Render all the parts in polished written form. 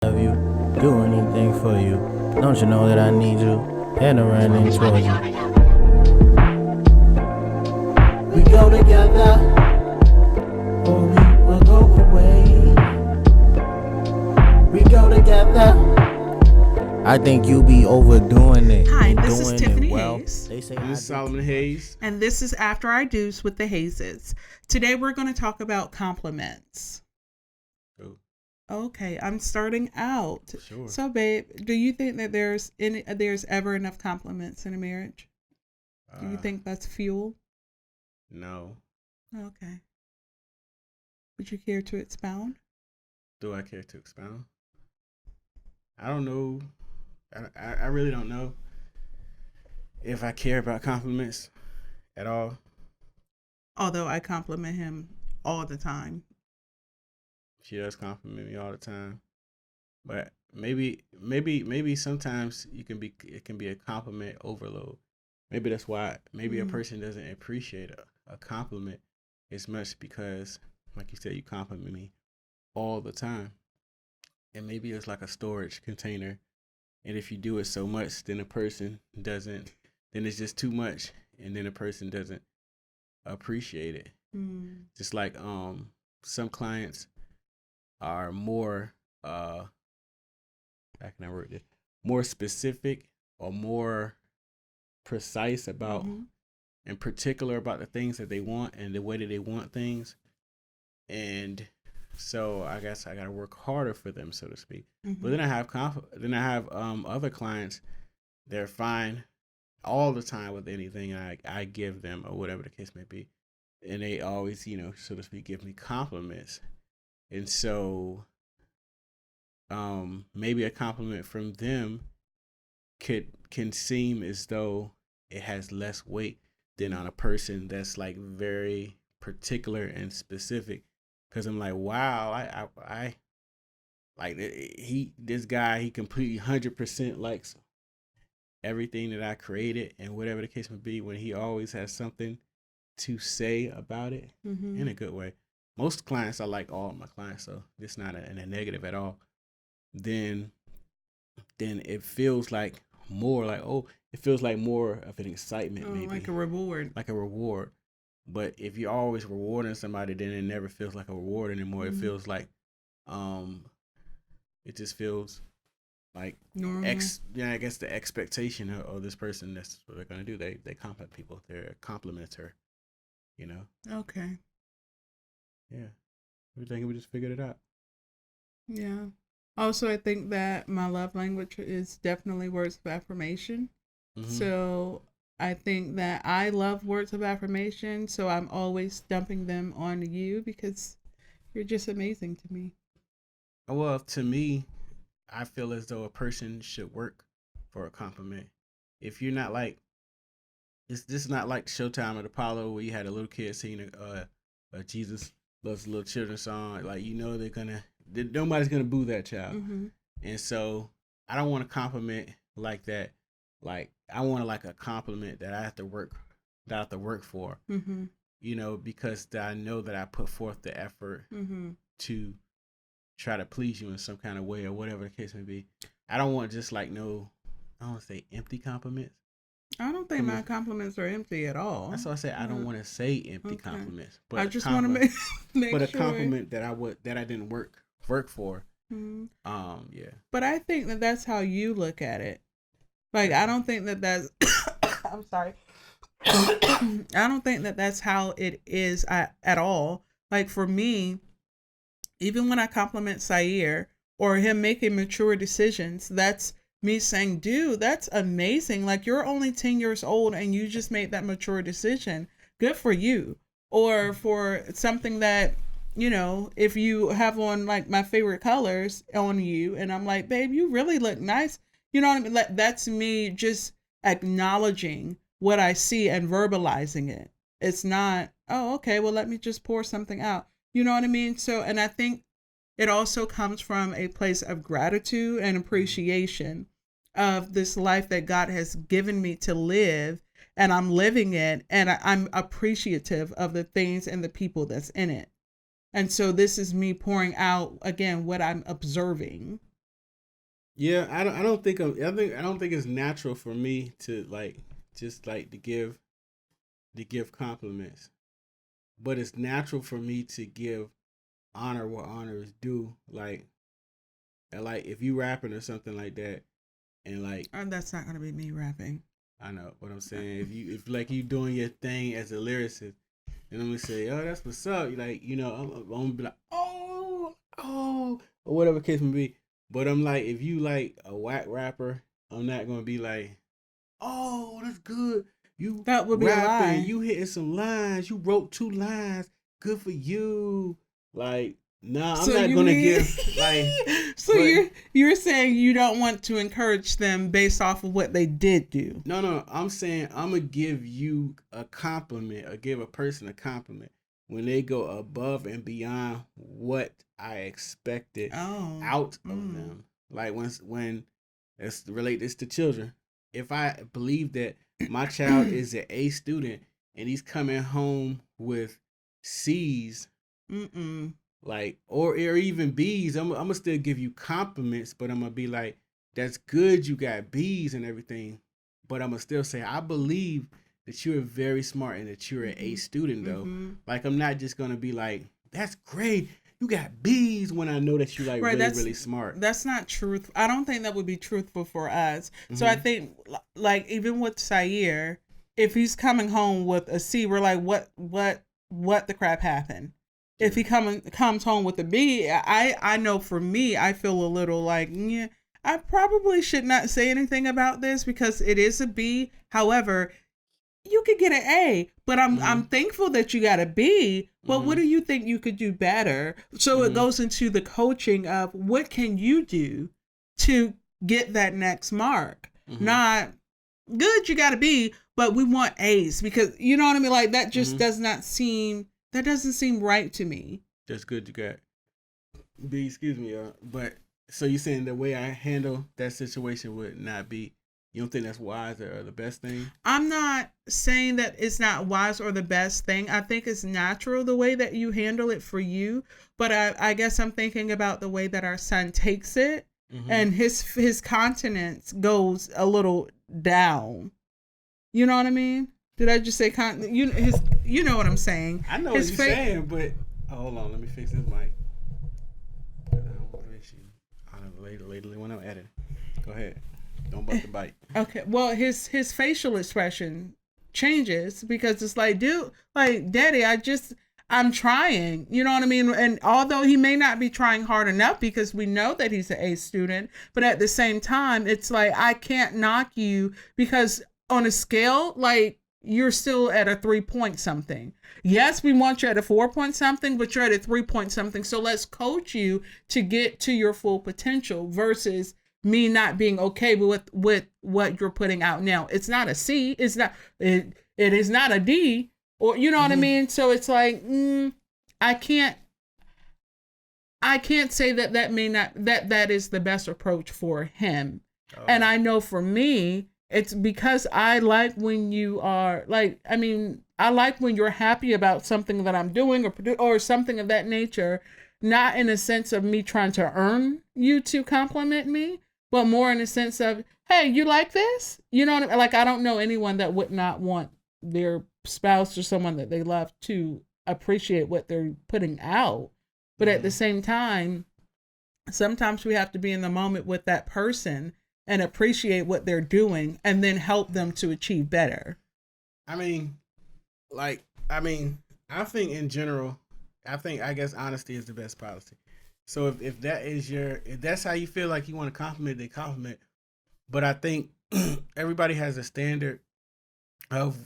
Love you, do anything for you. Don't you know that I need you? And I'm running towards you. We go together, or we will go away. We go together. I think you be overdoing it. Hi, and this is doing Tiffany it well. Hayes. They say This I is do Solomon too Hayes. And this is After I Do's with the Hazes. Today we're going to talk about compliments. Oh, Okay, I'm starting out. sure. So, babe, do you think that there's ever enough compliments in a marriage? Do you think that's fuel? No. Okay. Would you care to expound? Do I care to expound? I don't know. I really don't know if I care about compliments at all. Although I compliment him all the time. She does compliment me all the time, but maybe sometimes it can be a compliment overload. Maybe that's why a person doesn't appreciate a compliment as much because, like you said, you compliment me all the time, and maybe it's like a storage container. And if you do it so much, then a person doesn't, then it's just too much, and then a person doesn't appreciate it. Just like some clients are more how can I word it? More specific or more precise about and particular about the things that they want and the way that they want things. And so I guess I gotta work harder for them, so to speak. But then I have other clients, they're fine all the time with anything I give them or whatever the case may be. And they always, so to speak, give me compliments. And so maybe a compliment from them can seem as though it has less weight than on a person that's like very particular and specific. Because I'm like, wow, I like this guy, he completely 100% likes everything that I created and whatever the case may be, when he always has something to say about it in a good way. Most clients, I like all of my clients, so it's not a negative at all. Then it feels like more like, it feels like more of an excitement, maybe like a reward. like a reward. But if you're always rewarding somebody, then it never feels like a reward anymore. It feels like it just feels like Normal. I guess the expectation of this person, that's what they're gonna do. They compliment people. They're a complimenter, Okay. Yeah. We think we just figured it out. Yeah. Also, I think that my love language is definitely words of affirmation. So I think that I love words of affirmation. So I'm always dumping them on you because you're just amazing to me. Well, to me, I feel as though a person should work for a compliment. If you're not like, this is not like Showtime at Apollo where you had a little kid singing a Jesus Loves Little Children song. Like, nobody's gonna boo that child. And so I don't want a compliment like that. Like, I want like a compliment that I have to work for. Because I know that I put forth the effort to try to please you in some kind of way or whatever the case may be. I don't want just like I don't want to say empty compliments. I don't think my compliments are empty at all. That's why I said I don't want to say empty compliments. But I just want to make but a sure. compliment that I didn't work for. Yeah. But I think that that's how you look at it. Like, I don't think that that's I'm sorry. I don't think that that's how it is at all. Like, for me, even when I compliment Sair or him making mature decisions, that's me saying, dude, that's amazing. Like, you're only 10 years old and you just made that mature decision. Good for you. Or for something that, if you have on like my favorite colors on you and I'm like, babe, you really look nice. You know what I mean? Like, that's me just acknowledging what I see and verbalizing it. It's not, oh, okay, well, let me just pour something out. You know what I mean? So, and I think it also comes from a place of gratitude and appreciation of this life that God has given me to live, and I'm living it, and I'm appreciative of the things and the people that's in it. And so this is me pouring out, again, what I'm observing. Yeah, I don't think it's natural for me to just to give compliments, but it's natural for me to give honor where honor is due. Like if you rapping or something like that, and like That's not gonna be me rapping. I know what I'm saying. If like you doing your thing as a lyricist, and I'm gonna say, oh, that's what's up. Like I'm gonna be like, oh, or whatever case may be. But I'm like, if you like a whack rapper, I'm not gonna be like, oh, that's good. You That would be a rapping, lie. you hitting some lines. You wrote 2 lines. Good for you. Like, nah, I'm So not you gonna mean give like, so but you're saying you don't want to encourage them based off of what they did do. no. I'm saying I'm gonna give you a compliment or give a person a compliment when they go above and beyond what I expected Oh. out of Mm. them. Like when let's relate this to children. If I believe that my child is an A student and he's coming home with C's, Mm-mm. like or even B's, I'm gonna still give you compliments, but I'm gonna be like, that's good you got B's and everything, but I'm gonna still say I believe that you're very smart and that you're an A Mm-hmm. student though. Mm-hmm. Like I'm not just gonna be like, that's great, you got B's when I know that you like Right, really smart. that's not truth. I don't think that would be truthful for us. So I Mm-hmm. think like even with Sayer, if he's coming home with a C, we're like, what the crap happened? If he comes home with a B, I know for me, I feel a little like, yeah, I probably should not say anything about this because it is a B. However, you could get an A, but I'm Mm-hmm. thankful that you got a B. But what Mm-hmm. do you think you could do better? So it Mm-hmm. goes into the coaching of what can you do to get that next mark? Mm-hmm. Not good, you got a B, but we want A's because you know what I mean. Like that just Mm-hmm. doesn't seem right to me. That's good you got B. Excuse me, but so you saying the way I handle that situation would not be? You don't think that's wise or the best thing? I'm not saying that it's not wise or the best thing. I think it's natural the way that you handle it for you. But I guess I'm thinking about the way that our son takes it Mm-hmm. and his continence goes a little down. You know what I mean? Did I just say you know what I'm saying? I know what His you're face. saying, but hold on, let me fix this mic. I don't know, later when I'm editing. Go ahead. Don't bust the bite. Okay. Well, his facial expression changes because it's like, dude, like, daddy, I'm trying. You know what I mean? And although he may not be trying hard enough because we know that he's an A student, but at the same time, it's like I can't knock you because on a scale, like you're still at a 3 point something. Yes, we want you at a 4 point something, but you're at a 3 point something. So let's coach you to get to your full potential versus me not being okay with what you're putting out now. It's not a C. It is not a D. Or you know what I Mm-hmm. mean? So it's like I can't say that may not that is the best approach for him. And I know for me, it's because I like when you are like, I mean, I like when you're happy about something that I'm doing or something of that nature, not in a sense of me trying to earn you to compliment me, but more in a sense of, hey, you like this? You know what I mean? Like I don't know anyone that would not want their spouse or someone that they love to appreciate what they're putting out. But at the same time, sometimes we have to be in the moment with that person and appreciate what they're doing and then help them to achieve better. I mean, I think in general, I guess honesty is the best policy. So if if that's how you feel like you want to compliment, they compliment. But I think everybody has a standard of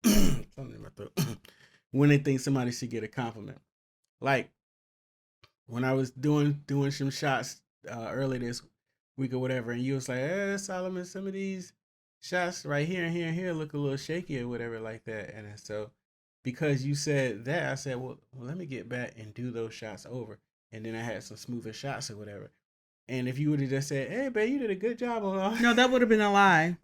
something in my throat when they think somebody should get a compliment. Like when I was doing some shots early this week or whatever, and you was like, Solomon, some of these shots right here and here and here look a little shaky or whatever like that. And so because you said that, I said, well, let me get back and do those shots over. And then I had some smoother shots or whatever. And if you would have just said, hey, babe, you did a good job on all. No, that would have been a lie.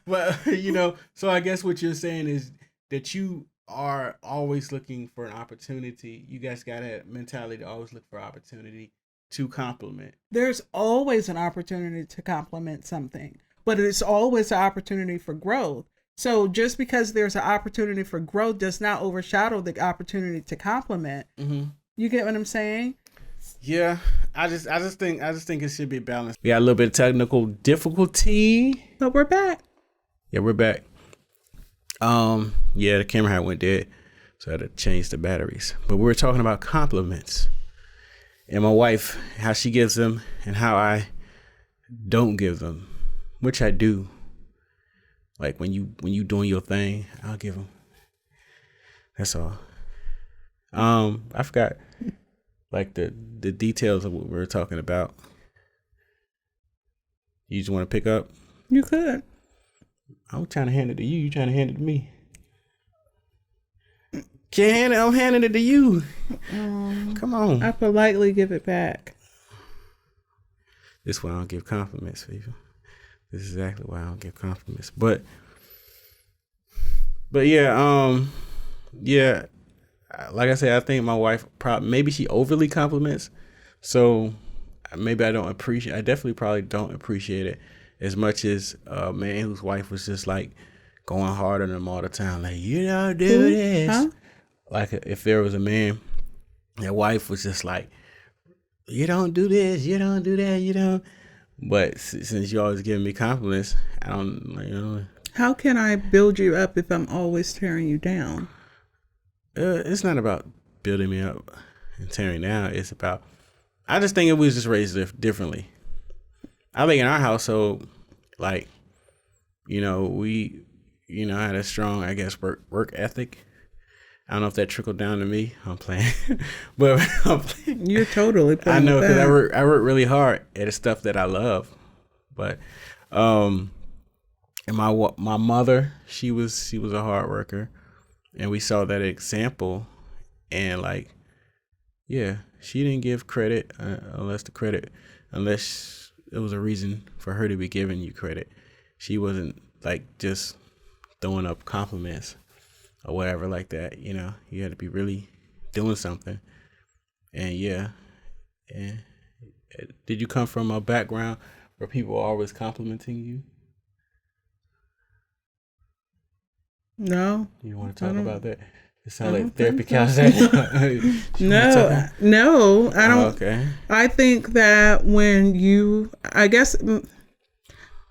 But, you know, so I guess what you're saying is that you are always looking for an opportunity. You guys got that mentality to always look for opportunity to compliment. There's always an opportunity to compliment something, but it's always an opportunity for growth. So just because there's an opportunity for growth does not overshadow the opportunity to compliment. Mm-hmm. You get what I'm saying? Yeah, I just think it should be balanced. We got a little bit of technical difficulty, but we're back. Yeah, we're back. Yeah, the camera had went dead, so I had to change the batteries. But we were talking about compliments, and my wife, how she gives them, and how I don't give them, which I do. Like when you doing your thing, I'll give them. That's all. I forgot like the details of what we were talking about. You just want to pick up? You could. I'm trying to hand it to you. You trying to hand it to me? Can't hand it. I'm handing it to you. Come on. I politely give it back. This is why I don't give compliments, people. This is exactly why I don't give compliments. But yeah, yeah. Like I said, I think my wife maybe she overly compliments, so maybe I definitely probably don't appreciate it as much as a man whose wife was just like going hard on him all the time, like you don't do this. Huh? Like if there was a man, their wife was just like, you don't do this, you don't do that, you don't. But since you always giving me compliments, I don't. How can I build you up if I'm always tearing you down? It's not about building me up and tearing down. It's about, I just think it was just raised differently. I think in our household, like, we, had a strong, I guess, work ethic. I don't know if that trickled down to me. I'm playing, but You're totally playing. I know because I work really hard at the stuff that I love. But, and my mother, she was a hard worker. And we saw that example, and she didn't give credit unless it was a reason for her to be giving you credit. She wasn't like just throwing up compliments or whatever like that. You had to be really doing something. And yeah, and did you come from a background where people are always complimenting you? No. You want to talk about that? It sounds like therapy counselor. No, I don't. Okay. I think that I guess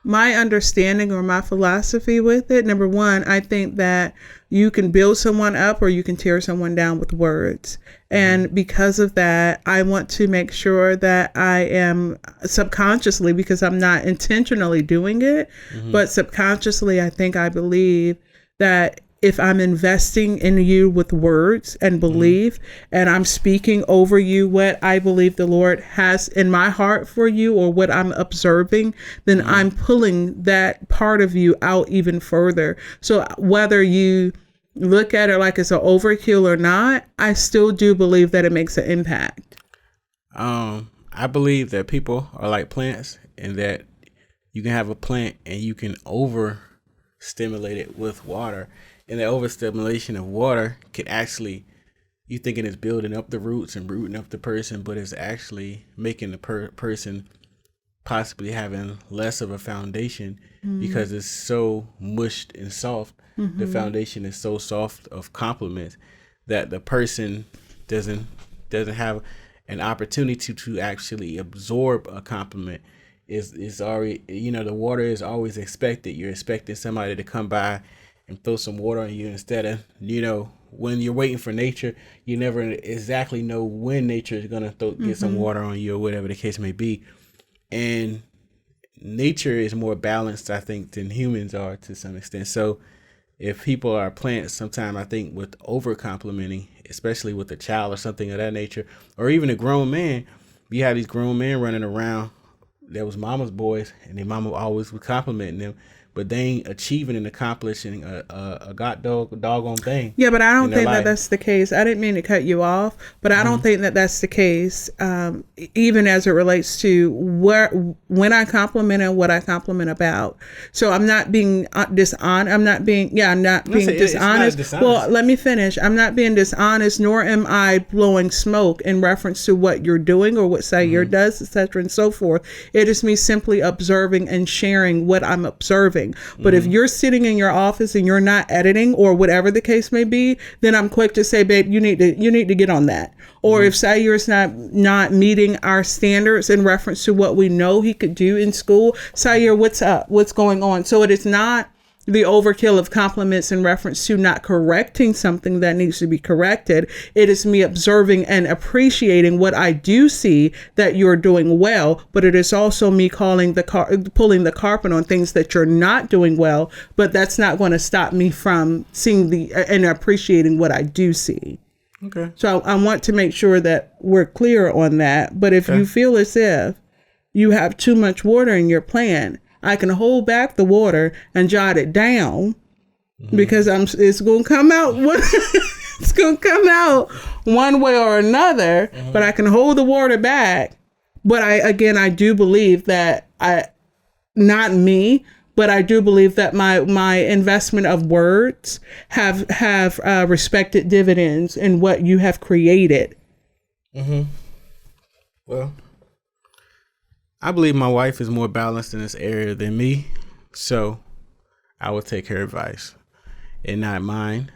my understanding or my philosophy with it, number one, I think that you can build someone up or you can tear someone down with words. And because of that, I want to make sure that I am subconsciously, because I'm not intentionally doing it, but subconsciously, I believe that if I'm investing in you with words and belief, and I'm speaking over you what I believe the Lord has in my heart for you or what I'm observing, then I'm pulling that part of you out even further. So whether you look at it like it's an overkill or not, I still do believe that it makes an impact. I believe that people are like plants, and that you can have a plant and you can overstimulate it with water, and the overstimulation of water could actually, you thinking it's building up the roots and rooting up the person, but it's actually making the person possibly having less of a foundation because it's so mushed and soft. The foundation is so soft of compliments that the person doesn't have an opportunity to actually absorb a compliment. Is already, the water is always expected. You're expecting somebody to come by and throw some water on you instead of, when you're waiting for nature, you never exactly know when nature is going to get some water on you or whatever the case may be. And nature is more balanced, I think, than humans are to some extent. So if people are plants, sometimes I think with over complimenting, especially with a child or something of that nature, or even a grown man, you have these grown men running around that was mama's boys, and their mama always was complimenting them, but they ain't achieving and accomplishing a doggone thing. Yeah, but I don't think that life. that's the case. I didn't mean to cut you off, but I don't think that that's the case, even as it relates to when I compliment and what I compliment about. So I'm not being dishonest. I'm not being dishonest. dishonest. Well, let me finish. I'm not being dishonest, nor am I blowing smoke in reference to what you're doing or what Sayer does, etc., and so forth. It is me simply observing and sharing what I'm observing. But if you're sitting in your office and you're not editing or whatever the case may be, then I'm quick to say, babe, you need to get on that. Or if Sayer is not meeting our standards in reference to what we know he could do in school, Sayer, what's up? What's going on? So it is not the overkill of compliments in reference to not correcting something that needs to be corrected. It is me observing and appreciating what I do see that you're doing well, but it is also me pulling the carpet on things that you're not doing well, but that's not going to stop me from seeing and appreciating what I do see. Okay. So I want to make sure that we're clear on that. But if you feel as if you have too much water in your plant, I can hold back the water and jot it down because it's going to come out. It's going to come out one way or another, but I can hold the water back. But I do believe that not me, but I do believe that my investment of words have respected dividends in what you have created. Well, I believe my wife is more balanced in this area than me, so I will take her advice and not mine.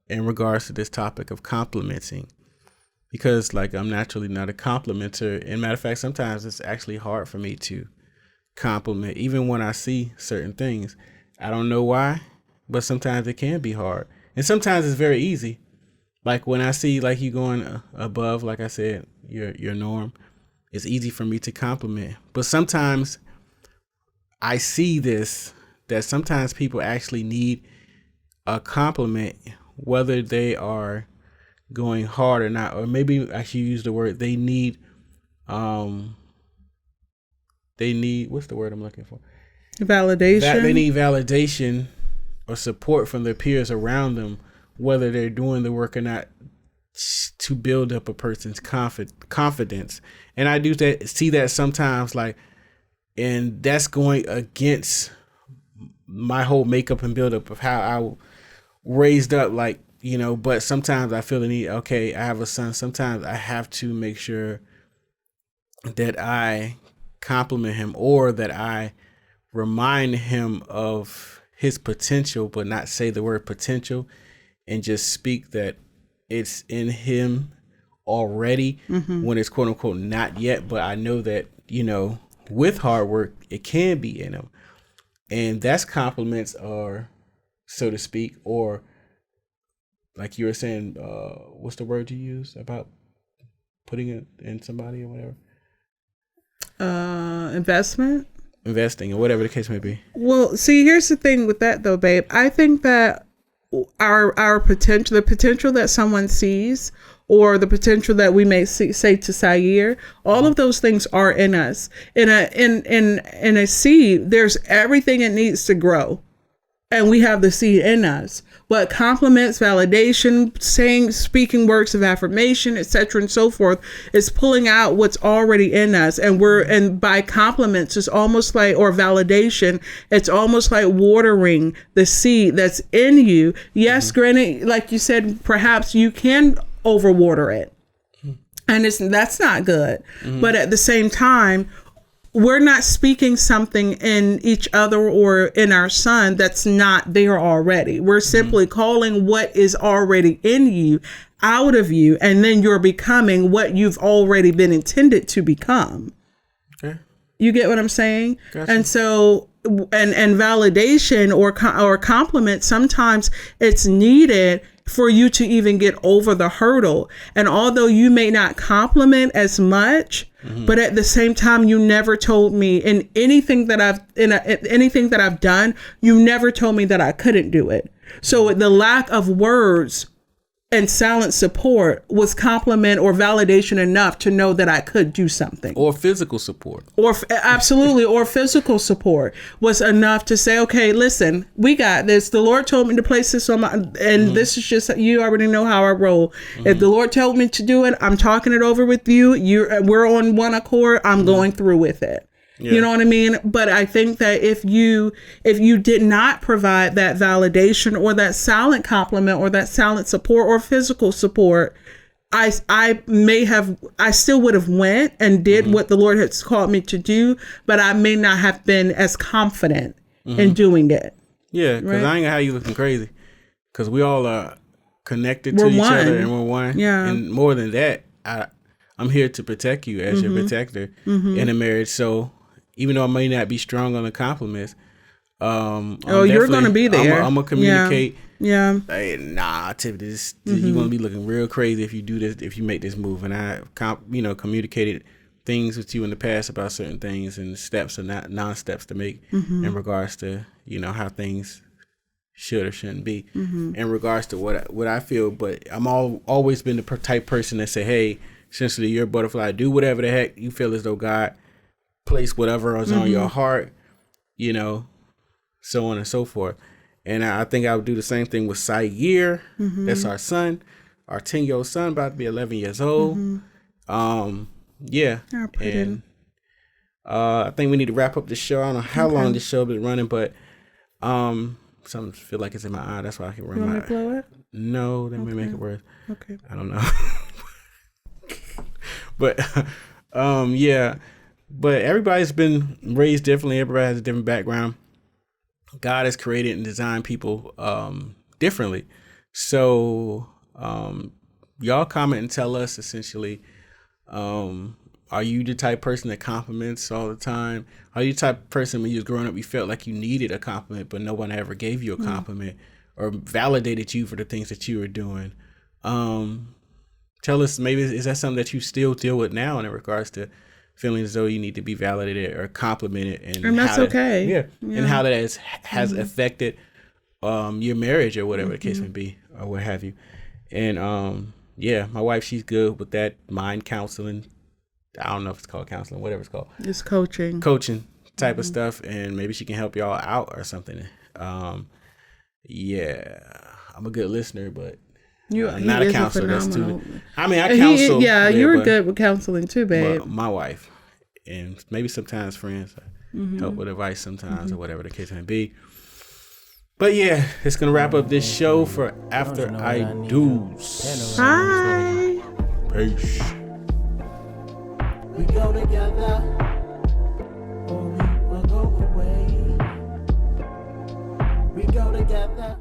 In regards to this topic of complimenting, because like I'm naturally not a complimenter, and matter of fact, sometimes it's actually hard for me to compliment, even when I see certain things. I don't know why, but sometimes it can be hard, and sometimes it's very easy. Like when I see like you going above, like I said, your norm. It's easy for me to compliment, but sometimes I see this, that sometimes people actually need a compliment, whether they are going hard or not, or maybe I should use the word they need, what's the word I'm looking for? Validation. They need validation or support from their peers around them, whether they're doing the work or not, to build up a person's confidence. And I do see that sometimes, like, and that's going against my whole makeup and build up of how I raised up, like, you know, but sometimes I feel the need, okay, I have a son. Sometimes I have to make sure that I compliment him or that I remind him of his potential, but not say the word potential, and just speak that it's in him already when it's quote unquote not yet. But I know that, you know, with hard work, it can be in him. And that's compliments, or so to speak, or like you were saying, what's the word you use about putting it in somebody or whatever? Investing or whatever the case may be. Well, see, here's the thing with that though, babe. I think that our potential, the potential that someone sees, or the potential that we may say to Sayer, all of those things are in us. In a seed, there's everything it needs to grow, and we have the seed in us. But compliments, validation, speaking words of affirmation, etc., and so forth, is pulling out what's already in us. And by compliments, it's almost like, or validation, it's almost like watering the seed that's in you. Yes, granted, like you said, perhaps you can overwater it, and that's not good. But at the same time, we're not speaking something in each other or in our son that's not there already. We're simply calling what is already in you out of you, and then you're becoming what you've already been intended to become. Okay. You get what I'm saying? Gotcha. And so, and validation or compliment, sometimes it's needed for you to even get over the hurdle. And although you may not compliment as much, but at the same time, you never told me in anything that I've done, you never told me that I couldn't do it. So the lack of words and silent support was compliment or validation enough to know that I could do something. Or physical support. Or absolutely, or physical support was enough to say, okay, listen, we got this. The Lord told me to place this on my, and this is just, you already know how I roll. If the Lord told me to do it, I'm talking it over with you. We're on one accord. I'm going through with it. Yeah. You know what I mean? But I think that if you did not provide that validation or that silent compliment or that silent support or physical support, I still would have went and did what the Lord has called me to do, but I may not have been as confident in doing it. Yeah, because Right. I ain't gonna have you looking crazy. Because we all are connected to We're each one. other and we're one. Yeah. And more than that, I'm here to protect you as your protector in a marriage. So even though I may not be strong on the compliments, You're going to be there. I'm gonna communicate. Yeah. Hey, nah, Tiffany, you're gonna be looking real crazy if you do this, if you make this move. And I, communicated things with you in the past about certain things and steps and not non-steps to make in regards to how things should or shouldn't be in regards to what I feel. But I'm always been the type person that say, hey, essentially, you're a butterfly. Do whatever the heck you feel as though God placed whatever is on your heart, so on and so forth. And I think I would do the same thing with Sayer. That's our son, our 10-year-old son, about to be 11 years old. Yeah. I'll put in. I think we need to wrap up the show. I don't know how long this show been running, but something feel like it's in my eye. That's why I can run You my want me to blow it? No, that may make it worse. Okay. I don't know. But yeah. But everybody's been raised differently. Everybody has a different background. God has created and designed people differently. So y'all comment and tell us essentially, are you the type of person that compliments all the time? Are you the type of person when you was growing up you felt like you needed a compliment but no one ever gave you a compliment or validated you for the things that you were doing? Tell us, maybe is that something that you still deal with now in regards to feeling as though you need to be validated or complimented, and that's okay. Yeah, and how that has affected your marriage or whatever the case may be or what have you. And yeah, my wife, she's good with that mind counseling. I don't know if it's called counseling, whatever it's called. It's coaching Type of stuff, and maybe she can help y'all out or something. Yeah, I'm a good listener, but I'm not a counselor. That's too. I mean, I counsel. You're good with counseling too, babe. My wife, and maybe sometimes friends help with advice sometimes or whatever the case may be. But yeah, it's gonna wrap up this show for After I Do. Bye. Peace. We go together, or we will go away. We go together.